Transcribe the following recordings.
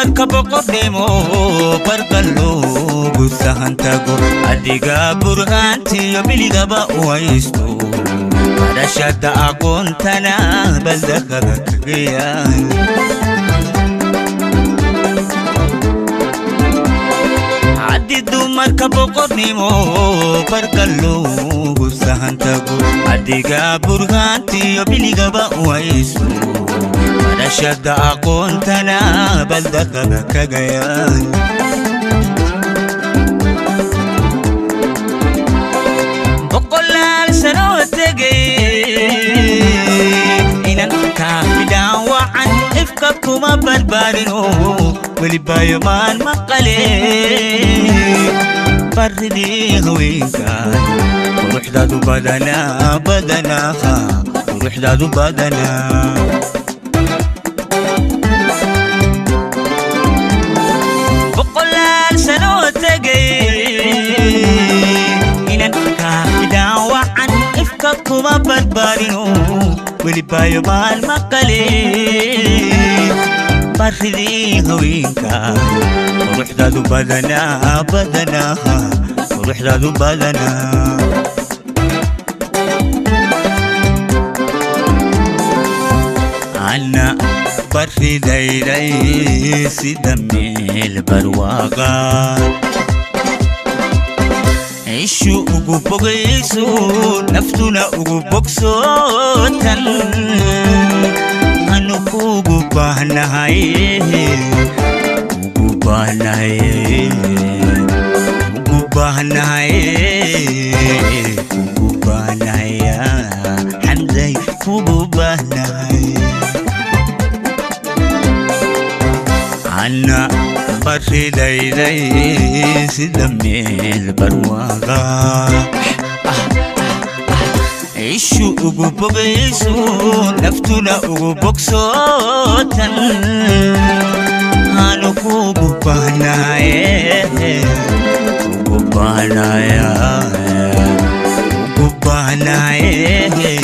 dumarka boqornimo barqallo gusahantago adiga burhaantiyo miligaba u haysto barashada aqoontana baldakada kagayaan عدي dumarka boqornimo barqallo gusahantago adiga burhaantiyo miligaba u haysto barashada aqoontana baldakada kagayaan boqolaal sano tegay inan kaafidaan wacan ifka kuma barbaarino weliba yomaan maqale baridii haweenkan quruxdaadu badanaa badanaa quruxdaadu badanaa boqolaal sano tegay inan kaafidaan wacan ifka kuma barbaarino weliba yomaan maqale baridii haweenkan quruxdaadu badanaa badanaa quruxdaadu badanaa ana baridayday sida meel barwaaqa ishu ugu bogayso naftuna ugu bogsootan anu kugu baahnahay ugu baahnahay ugu baahnahay ugu baahnahay xamday ugu baahnahay ana baridayday sida meel barwaaqa ishu ugu bogayso naftuna ugu bogsootan anu kugu baahnahay ugu baahnahay ugu baahnahay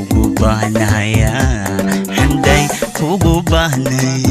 ugu baahnahay xamday ugu baahnahay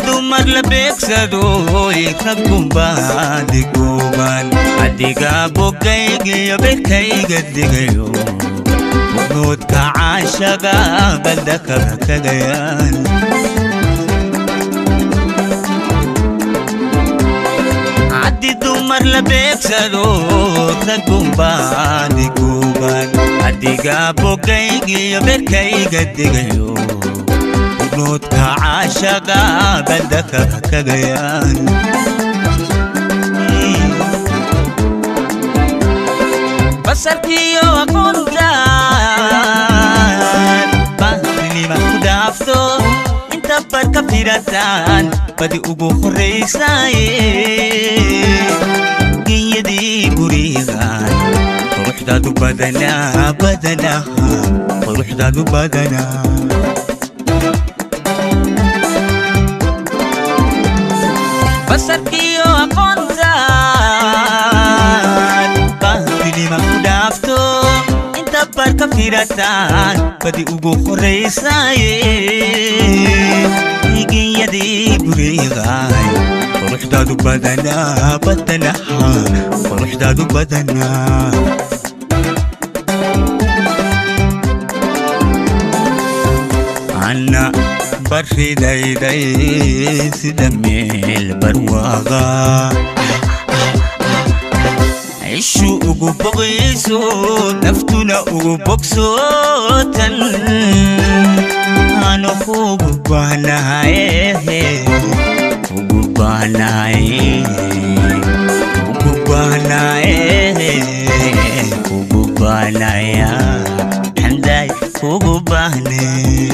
dumar la beegsado raggun baadi gooban adiga bogaygiyo beerkayga digayo bunuudka caashaga baldakada kagayaan عدي dumar la beegsado raggun baadi gooban adiga bogaygiyo beerkayga digayo bunuudka caashaga baldakada kagayaan basarkiyo aqoontaan bahnima ku dhaafto inta barka firataan badi ugu horraysaye genyadii gurigaan quruxdaadu badanaa badanaa quruxdaadu badanaa basarkiyo aqoontaan bahnima ku dhaafto inta barka firataan badi ugu horraysaye genyadii gurigaan quruxdaadu badanaa badanaa quruxdaadu badanaa أنا بريداي سدمي البرواغا عيشو أغو بغيسو نفتنا أغو بغسوتن أنا خوغو باناي أغو باناي أغو باناي أغو باناي حمداي أغو باناي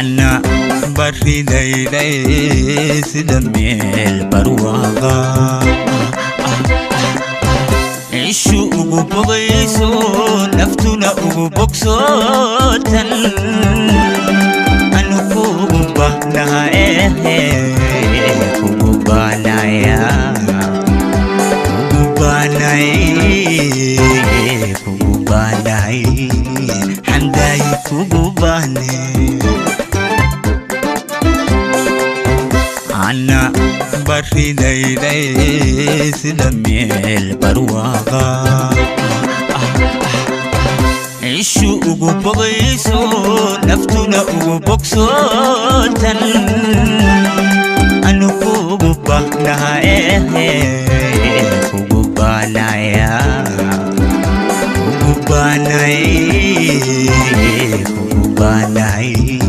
أنا بريداي سدمي البرواغا عيشو أغو بغيسو نفتنا أغو بغسوتن أنا أغو باناي أغو باناي أغو باناي أغو باناي حمداي أغو باناي أنا بريداي سدمي البرواغا عيشو أغو بغيسو نفتنا أغو بغسوتن أنا أغو باناي أغو باناي أغو باناي أغو باناي